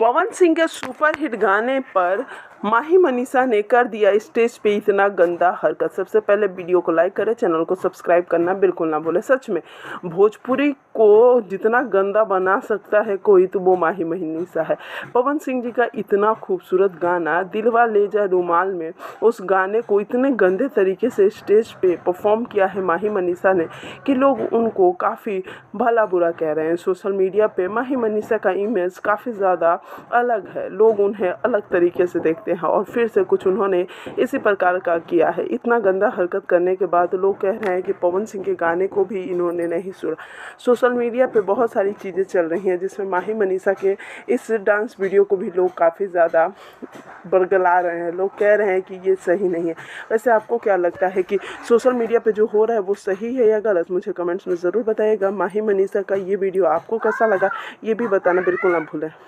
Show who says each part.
Speaker 1: पवन सिंह के सुपरहिट गाने पर माही मनीषा ने कर दिया स्टेज पे इतना गंदा हरकत। सबसे पहले वीडियो को लाइक करें, चैनल को सब्सक्राइब करना बिल्कुल ना भूलें। सच में भोजपुरी को जितना गंदा बना सकता है कोई, तो वो माही मनीषा है। पवन सिंह जी का इतना खूबसूरत गाना दिलवा ले जा रुमाल में, उस गाने को इतने गंदे तरीके से स्टेज पे परफॉर्म किया है माही मनीषा ने कि लोग उनको काफ़ी भला बुरा कह रहे हैं। सोशल मीडिया पे माही मनीषा का इमेज काफ़ी ज़्यादा अलग है, लोग उन्हें अलग तरीके से देखते हैं और फिर से कुछ उन्होंने इसी प्रकार का किया है। इतना गंदा हरकत करने के बाद लोग कह रहे हैं कि पवन सिंह के गाने को भी इन्होंने नहीं सुना। सोशल मीडिया पे बहुत सारी चीज़ें चल रही हैं जिसमें माही मनीषा के इस डांस वीडियो को भी लोग काफ़ी ज़्यादा बरगला रहे हैं। लोग कह रहे हैं कि ये सही नहीं है। वैसे आपको क्या लगता है कि सोशल मीडिया पे जो हो रहा है वो सही है या गलत? मुझे कमेंट्स में ज़रूर बताइएगा। माही मनीषा का ये वीडियो आपको कैसा लगा ये भी बताना बिल्कुल ना भूलें।